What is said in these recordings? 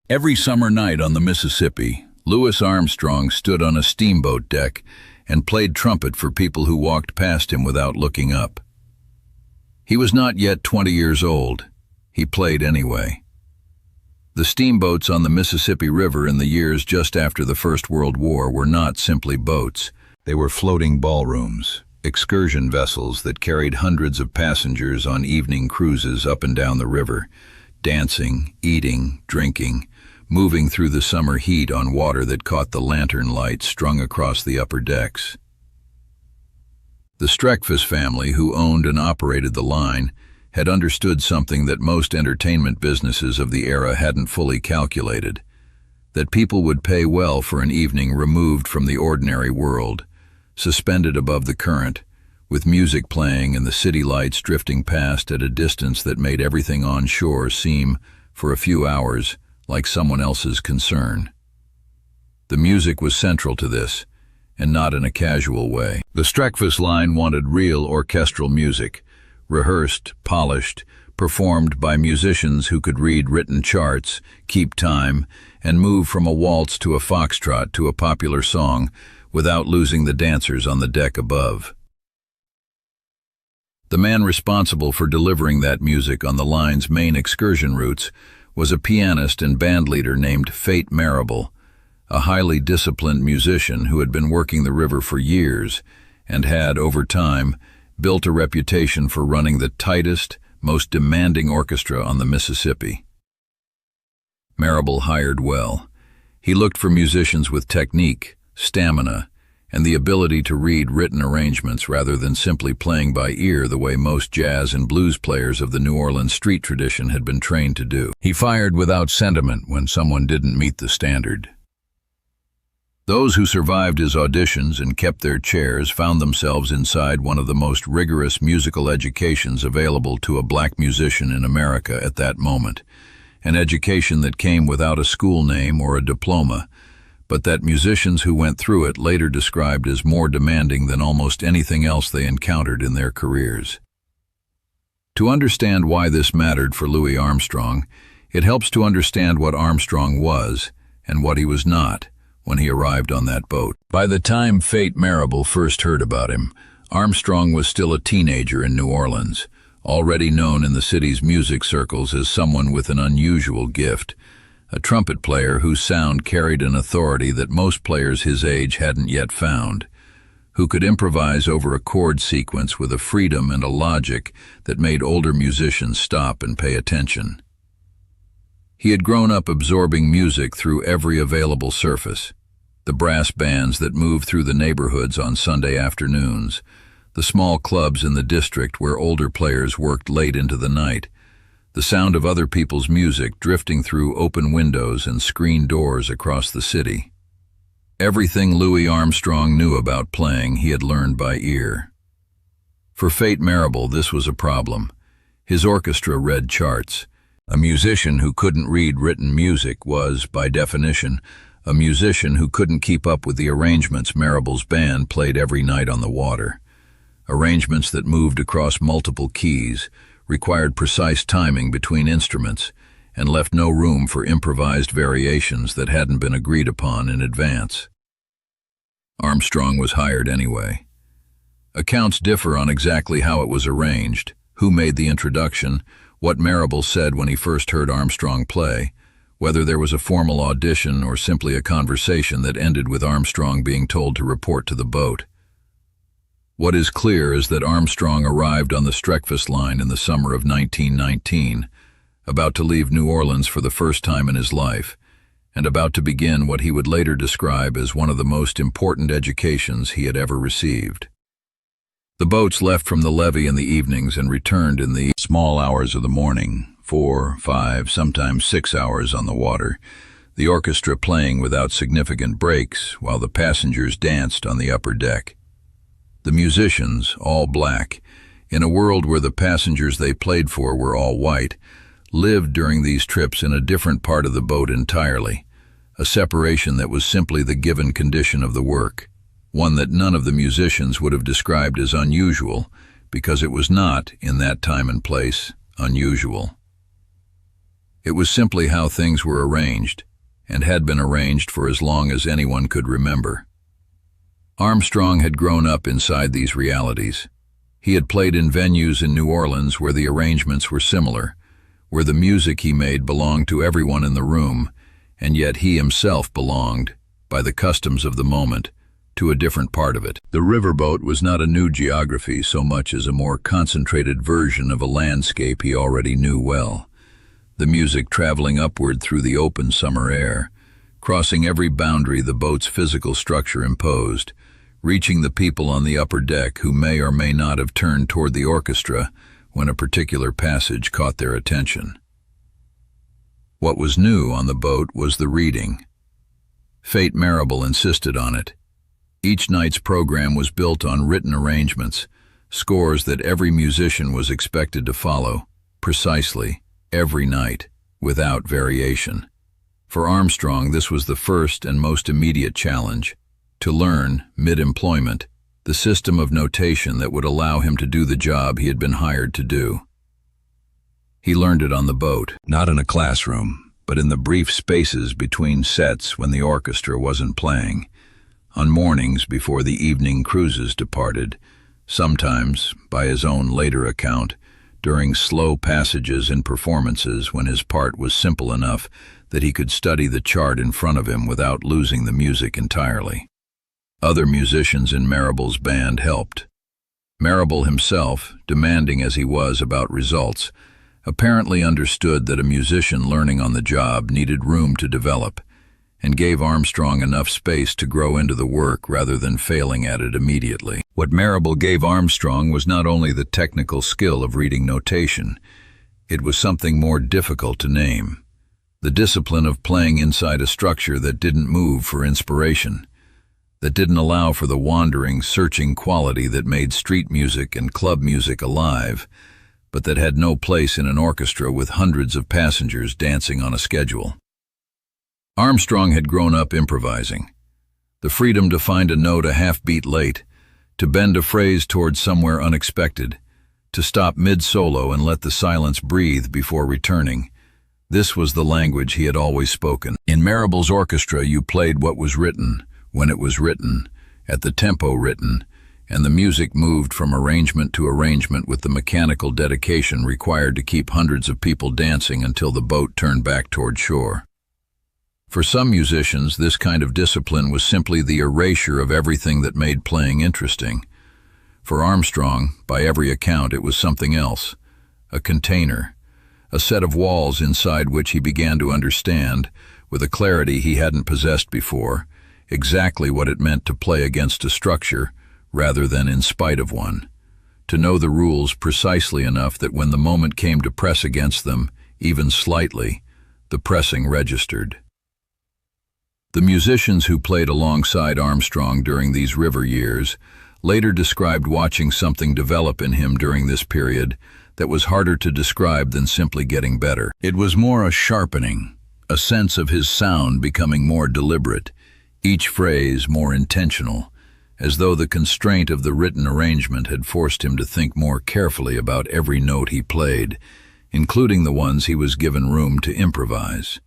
Every summer night on the Mississippi, Louis Armstrong stood on a steamboat deck and played trumpet for people who walked past him without looking up. He was not yet 20 years old. He played anyway. The steamboats on the Mississippi River in the years just after the First World War were not simply boats. They were floating ballrooms, excursion vessels that carried hundreds of passengers on evening cruises up and down the river, dancing, eating, drinking, moving through the summer heat on water that caught the lantern light strung across the upper decks. The Streckfus family, who owned and operated the line, had understood something that most entertainment businesses of the era hadn't fully calculated, that people would pay well for an evening removed from the ordinary world, suspended above the current, with music playing and the city lights drifting past at a distance that made everything on shore seem, for a few hours, like someone else's concern. The music was central to this, and not in a casual way. The Streckfus Line wanted real orchestral music, rehearsed, polished, performed by musicians who could read written charts, keep time, and move from a waltz to a foxtrot to a popular song without losing the dancers on the deck above. The man responsible for delivering that music on the line's main excursion routes was a pianist and bandleader named Fate Marable, a highly disciplined musician who had been working the river for years and had, over time, built a reputation for running the tightest, most demanding orchestra on the Mississippi. Marable hired well. He looked for musicians with technique, stamina, and the ability to read written arrangements rather than simply playing by ear the way most jazz and blues players of the New Orleans street tradition had been trained to do. He fired without sentiment when someone didn't meet the standard. Those who survived his auditions and kept their chairs found themselves inside one of the most rigorous musical educations available to a black musician in America at that moment, an education that came without a school name or a diploma, but that musicians who went through it later described as more demanding than almost anything else they encountered in their careers. To understand why this mattered for Louis Armstrong, it helps to understand what Armstrong was and what he was not when he arrived on that boat. By the time Fate Marable first heard about him, Armstrong was still a teenager in New Orleans, already known in the city's music circles as someone with an unusual gift, a trumpet player whose sound carried an authority that most players his age hadn't yet found, who could improvise over a chord sequence with a freedom and a logic that made older musicians stop and pay attention. He had grown up absorbing music through every available surface: the brass bands that moved through the neighborhoods on Sunday afternoons, the small clubs in the district where older players worked late into the night, the sound of other people's music drifting through open windows and screen doors across the city. Everything Louis Armstrong knew about playing he had learned by ear. For Fate Marable, this was a problem. His orchestra read charts. A musician who couldn't read written music was, by definition, a musician who couldn't keep up with the arrangements Marable's band played every night on the water. Arrangements that moved across multiple keys, required precise timing between instruments, and left no room for improvised variations that hadn't been agreed upon in advance. Armstrong was hired anyway. Accounts differ on exactly how it was arranged, who made the introduction, what Marable said when he first heard Armstrong play, whether there was a formal audition or simply a conversation that ended with Armstrong being told to report to the boat. What is clear is that Armstrong arrived on the Streckfus Line in the summer of 1919, about to leave New Orleans for the first time in his life, and about to begin what he would later describe as one of the most important educations he had ever received. The boats left from the levee in the evenings and returned in the small hours of the morning, 4, 5, sometimes 6 hours on the water, the orchestra playing without significant breaks while the passengers danced on the upper deck. The musicians, all black, in a world where the passengers they played for were all white, lived during these trips in a different part of the boat entirely, a separation that was simply the given condition of the work, one that none of the musicians would have described as unusual, because it was not, in that time and place, unusual. It was simply how things were arranged, and had been arranged for as long as anyone could remember. Armstrong had grown up inside these realities. He had played in venues in New Orleans where the arrangements were similar, where the music he made belonged to everyone in the room, and yet he himself belonged, by the customs of the moment, to a different part of it. The riverboat was not a new geography so much as a more concentrated version of a landscape he already knew well. The music traveling upward through the open summer air, crossing every boundary the boat's physical structure imposed, reaching the people on the upper deck who may or may not have turned toward the orchestra when a particular passage caught their attention. What was new on the boat was the reading. Fate Marable insisted on it. Each night's program was built on written arrangements, scores that every musician was expected to follow, precisely, every night, without variation. For Armstrong, this was the first and most immediate challenge, to learn, mid-employment, the system of notation that would allow him to do the job he had been hired to do. He learned it on the boat, not in a classroom, but in the brief spaces between sets when the orchestra wasn't playing, on mornings before the evening cruises departed, sometimes, by his own later account, during slow passages in performances when his part was simple enough that he could study the chart in front of him without losing the music entirely. Other musicians in Marable's band helped. Marable himself, demanding as he was about results, apparently understood that a musician learning on the job needed room to develop, and gave Armstrong enough space to grow into the work rather than failing at it immediately. What Marable gave Armstrong was not only the technical skill of reading notation, it was something more difficult to name, the discipline of playing inside a structure that didn't move for inspiration, that didn't allow for the wandering, searching quality that made street music and club music alive, but that had no place in an orchestra with hundreds of passengers dancing on a schedule. Armstrong had grown up improvising. The freedom to find a note a half-beat late, to bend a phrase towards somewhere unexpected, to stop mid-solo and let the silence breathe before returning. This was the language he had always spoken. In Marable's orchestra, you played what was written, when it was written, at the tempo written, and the music moved from arrangement to arrangement with the mechanical dedication required to keep hundreds of people dancing until the boat turned back toward shore. For some musicians, this kind of discipline was simply the erasure of everything that made playing interesting. For Armstrong, by every account, it was something else, a container, a set of walls inside which he began to understand, with a clarity he hadn't possessed before, exactly what it meant to play against a structure rather than in spite of one, to know the rules precisely enough that when the moment came to press against them, even slightly, the pressing registered. The musicians who played alongside Armstrong during these river years later described watching something develop in him during this period that was harder to describe than simply getting better. It was more a sharpening, a sense of his sound becoming more deliberate, each phrase more intentional, as though the constraint of the written arrangement had forced him to think more carefully about every note he played, including the ones he was given room to improvise.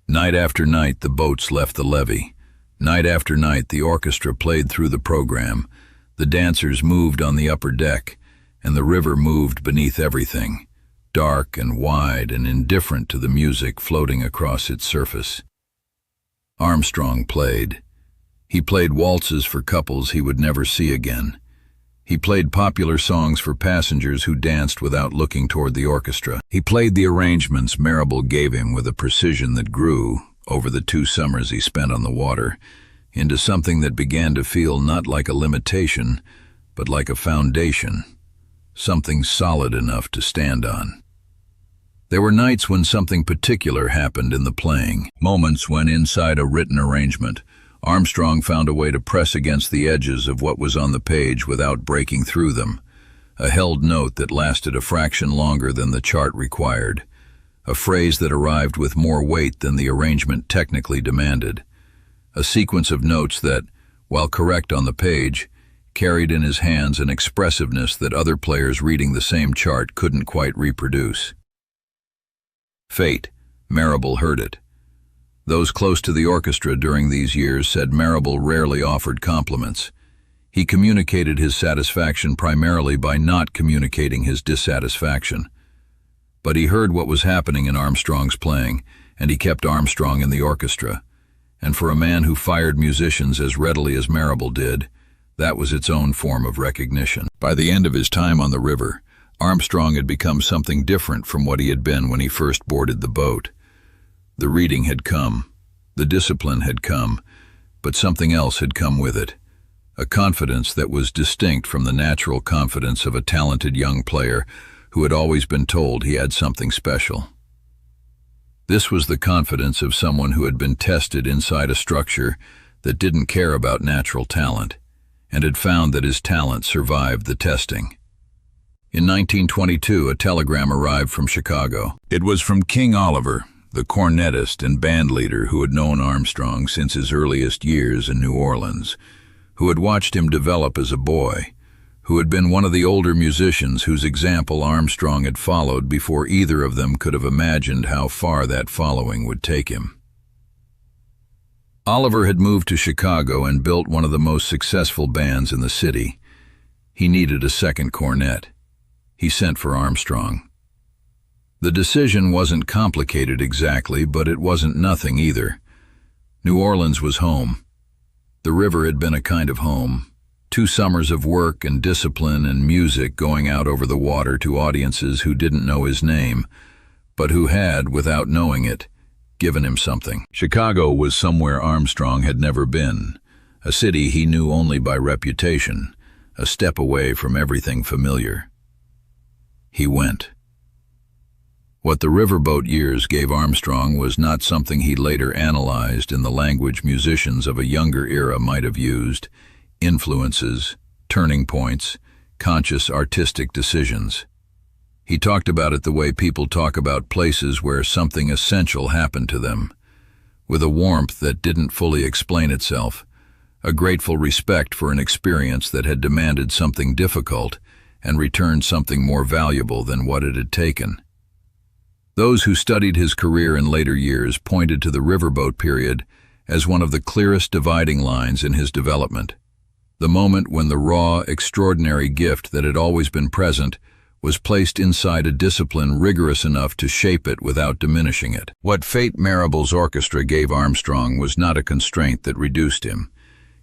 Night after night the boats left the levee. Night after night the orchestra played through the program, the dancers moved on the upper deck, and the river moved beneath everything, dark and wide and indifferent to the music floating across its surface. Armstrong played. He played waltzes for couples he would never see again. He played popular songs for passengers who danced without looking toward the orchestra. He played the arrangements Marable gave him with a precision that grew, over the 2 summers he spent on the water, into something that began to feel not like a limitation, but like a foundation, something solid enough to stand on. There were nights when something particular happened in the playing, moments when inside a written arrangement, Armstrong found a way to press against the edges of what was on the page without breaking through them, a held note that lasted a fraction longer than the chart required, a phrase that arrived with more weight than the arrangement technically demanded, a sequence of notes that, while correct on the page, carried in his hands an expressiveness that other players reading the same chart couldn't quite reproduce. Fate Marable heard it. Those close to the orchestra during these years said Marable rarely offered compliments. He communicated his satisfaction primarily by not communicating his dissatisfaction. But he heard what was happening in Armstrong's playing, and he kept Armstrong in the orchestra. And for a man who fired musicians as readily as Marable did, that was its own form of recognition. By the end of his time on the river, Armstrong had become something different from what he had been when he first boarded the boat. The reading had come, the discipline had come, but something else had come with it. A confidence that was distinct from the natural confidence of a talented young player who had always been told he had something special. This was the confidence of someone who had been tested inside a structure that didn't care about natural talent, and had found that his talent survived the testing. In 1922, a telegram arrived from Chicago. It was from King Oliver, the cornetist and bandleader who had known Armstrong since his earliest years in New Orleans, who had watched him develop as a boy, who had been one of the older musicians whose example Armstrong had followed before either of them could have imagined how far that following would take him. Oliver had moved to Chicago and built one of the most successful bands in the city. He needed a second cornet. He sent for Armstrong. The decision wasn't complicated exactly, but it wasn't nothing either. New Orleans was home. The river had been a kind of home. 2 summers of work and discipline and music going out over the water to audiences who didn't know his name, but who had, without knowing it, given him something. Chicago was somewhere Armstrong had never been, a city he knew only by reputation, a step away from everything familiar. He went. What the riverboat years gave Armstrong was not something he later analyzed in the language musicians of a younger era might have used: influences, turning points, conscious artistic decisions. He talked about it the way people talk about places where something essential happened to them, with a warmth that didn't fully explain itself, a grateful respect for an experience that had demanded something difficult and returned something more valuable than what it had taken. Those who studied his career in later years pointed to the riverboat period as one of the clearest dividing lines in his development, the moment when the raw, extraordinary gift that had always been present was placed inside a discipline rigorous enough to shape it without diminishing it. What Fate Marable's orchestra gave Armstrong was not a constraint that reduced him.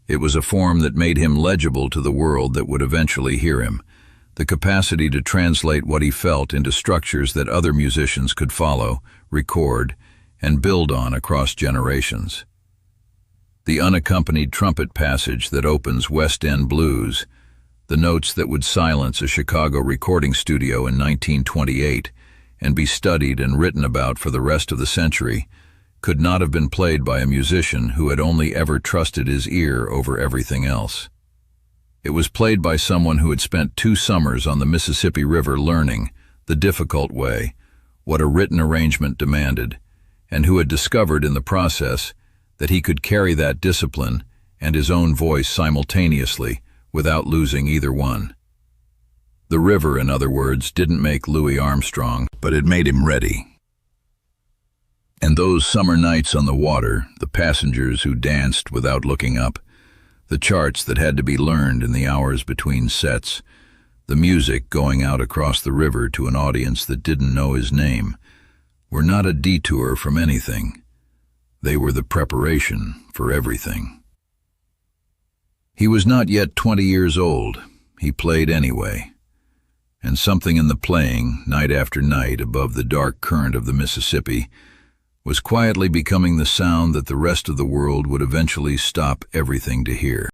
It was a form that made him legible to the world that would eventually hear him, the capacity to translate what he felt into structures that other musicians could follow, record, and build on across generations. The unaccompanied trumpet passage that opens West End blues, the notes that would silence a Chicago recording studio in 1928 and be studied and written about for the rest of the century, could not have been played by a musician who had only ever trusted his ear over everything else. It was played by someone who had spent 2 summers on the Mississippi River learning, the difficult way, what a written arrangement demanded, and who had discovered in the process that he could carry that discipline and his own voice simultaneously without losing either one. The river, in other words, didn't make Louis Armstrong, but it made him ready. And those summer nights on the water, the passengers who danced without looking up, the charts that had to be learned in the hours between sets, the music going out across the river to an audience that didn't know his name, were not a detour from anything. They were the preparation for everything. He was not yet 20 years old. He played anyway. And something in the playing, night after night, above the dark current of the Mississippi, was quietly becoming the sound that the rest of the world would eventually stop everything to hear.